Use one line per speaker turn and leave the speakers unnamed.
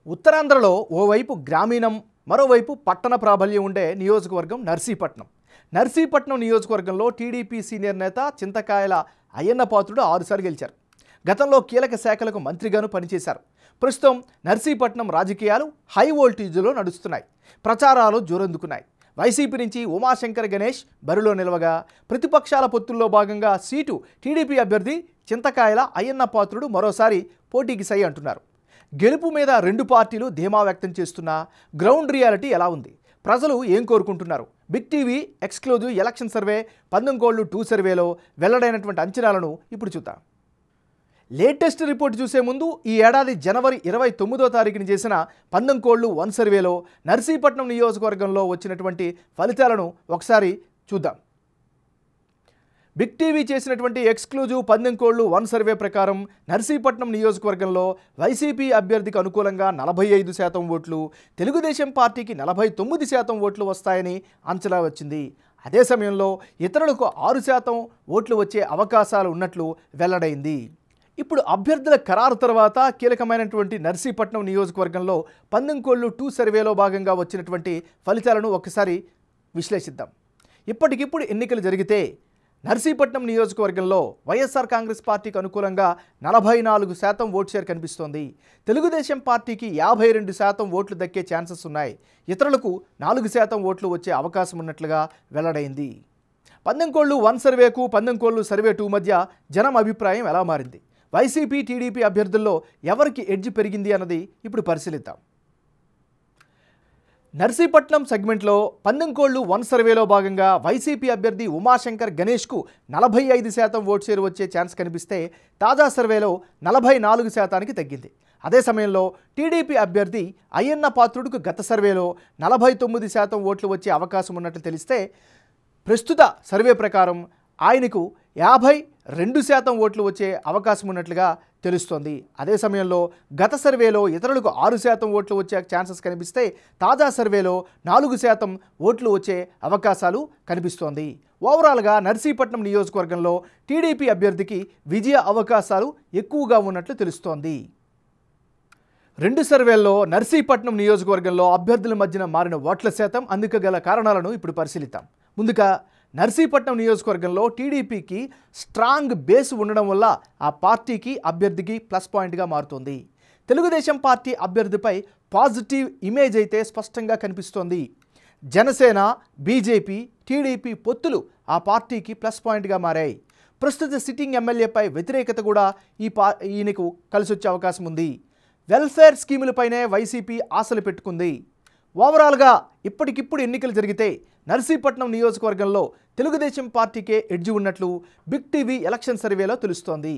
ఉత్తరాంధ్రలో ఓవైపు గ్రామీణం మరోవైపు పట్టణ ప్రాబల్యం ఉండే నియోజకవర్గం నర్సీపట్నం. నర్సీపట్నం నియోజకవర్గంలో టీడీపీ సీనియర్ నేత చింతకాయల అయ్యన్నపాత్రుడు 6 సార్లు గెలిచారు. గతంలో కీలక శాఖలకు మంత్రిగాను పనిచేశారు. ప్రస్తుతం నర్సీపట్నం రాజకీయాలు హై వోల్టేజ్లో నడుస్తున్నాయి. ప్రచారాలు జోరందుకున్నాయి. వైసీపీ నుంచి ఉమాశంకర్ గణేష్ బరిలో నిలవగా ప్రతిపక్షాల పొత్తుల్లో భాగంగా సీటు టీడీపీ అభ్యర్థి చింతకాయల అయ్యన్నపాత్రుడు మరోసారి పోటీకి సై అంటున్నారు. గెలుపు మీద రెండు పార్టీలు ధీమా వ్యక్తం చేస్తున్నా గ్రౌండ్ రియాలిటీ ఎలా ఉంది, ప్రజలు ఏం కోరుకుంటున్నారు? Big TV exclusive election survey 19 సర్వేలో వెల్లడైనటువంటి అంచనాలను ఇప్పుడు చూద్దాం. లేటెస్ట్ రిపోర్ట్ చూసే ముందు ఈ ఏడాది జనవరి 29వ తారీఖున చేసిన 19 సర్వేలో నర్సీపట్నం నియోజకవర్గంలో వచ్చినటువంటి ఫలితాలను ఒకసారి చూద్దాం. బిగ్ టీవీ చేసినటువంటి ఎక్స్క్లూజివ్ 19 సర్వే ప్రకారం నర్సీపట్నం నియోజకవర్గంలో వైసీపీ అభ్యర్థికి అనుకూలంగా 45% ఓట్లు, తెలుగుదేశం పార్టీకి 49% ఓట్లు వస్తాయని అంచనా వచ్చింది. అదే సమయంలో ఇతరులకు 6% ఓట్లు వచ్చే అవకాశాలు ఉన్నట్లు వెల్లడైంది. ఇప్పుడు అభ్యర్థుల ఖరారు తర్వాత కీలకమైనటువంటి నర్సీపట్నం నియోజకవర్గంలో 19 సర్వేలో భాగంగా వచ్చినటువంటి ఫలితాలను ఒకసారి విశ్లేషిద్దాం. ఇప్పటికిప్పుడు ఎన్నికలు జరిగితే నర్సీపట్నం నియోజకవర్గంలో వైఎస్ఆర్ కాంగ్రెస్ పార్టీకి అనుకూలంగా 44% ఓట్ షేర్ కనిపిస్తోంది. తెలుగుదేశం పార్టీకి 52% ఓట్లు దక్కే ఛాన్సెస్ ఉన్నాయి. ఇతరులకు 4% ఓట్లు వచ్చే అవకాశం ఉన్నట్లుగా వెల్లడైంది. 19 సర్వేకు 19 సర్వే 2 మధ్య జనం అభిప్రాయం ఎలా మారింది? వైసీపీ టీడీపీ అభ్యర్థుల్లో ఎవరికి ఎడ్జ్ పెరిగింది అన్నది ఇప్పుడు పరిశీలిద్దాం. నర్సీపట్నం సెగ్మెంట్లో 19 సర్వేలో భాగంగా వైసీపీ అభ్యర్థి ఉమాశంకర్ గణేష్కు 45% ఓట్ షేర్ వచ్చే ఛాన్స్ కనిపిస్తే తాజా సర్వేలో 44%కి తగ్గింది. అదే సమయంలో టీడీపీ అభ్యర్థి అయ్యన్నపాత్రుడుకు గత సర్వేలో 49% ఓట్లు వచ్చే అవకాశం ఉన్నట్లు తెలిస్తే ప్రస్తుత సర్వే ప్రకారం ఆయనకు 52% ఓట్లు వచ్చే అవకాశం ఉన్నట్లుగా తెలుస్తోంది. అదే సమయంలో గత సర్వేలో ఇతరులకు 6% ఓట్లు వచ్చే ఛాన్సెస్ కనిపిస్తే తాజా సర్వేలో 4% ఓట్లు వచ్చే అవకాశాలు కనిపిస్తోంది. ఓవరాల్గా నర్సీపట్నం నియోజకవర్గంలో టీడీపీ అభ్యర్థికి విజయ అవకాశాలు ఎక్కువగా ఉన్నట్లు తెలుస్తోంది. 2 సర్వేల్లో నర్సీపట్నం నియోజకవర్గంలో అభ్యర్థుల మధ్యన మారిన ఓట్ల శాతం, అందుకు గల కారణాలను ఇప్పుడు పరిశీలిద్దాం. ముందుగా నర్సీపట్నం నియోజకవర్గంలో టీడీపీకి స్ట్రాంగ్ బేస్ ఉండడం వల్ల ఆ పార్టీకి అభ్యర్థికి ప్లస్ పాయింట్గా మారుతోంది. తెలుగుదేశం పార్టీ అభ్యర్థిపై పాజిటివ్ ఇమేజ్ అయితే స్పష్టంగా కనిపిస్తోంది. జనసేన, బీజేపీ, టీడీపీ పొత్తులు ఆ పార్టీకి ప్లస్ పాయింట్గా మారాయి. ప్రస్తుత సిట్టింగ్ ఎమ్మెల్యేపై వ్యతిరేకత కూడా ఈయనకు కలిసొచ్చే అవకాశం ఉంది. వెల్ఫేర్ స్కీములపైనే వైసీపీ ఆశలు పెట్టుకుంది. ఓవరాల్గా ఇప్పటికిప్పుడు ఎన్నికలు జరిగితే నర్సీపట్నం నియోజకవర్గంలో తెలుగుదేశం పార్టీకే ఎడ్జ్ ఉన్నట్లు బిగ్ టీవీ ఎలక్షన్ సర్వేలో తెలుస్తోంది.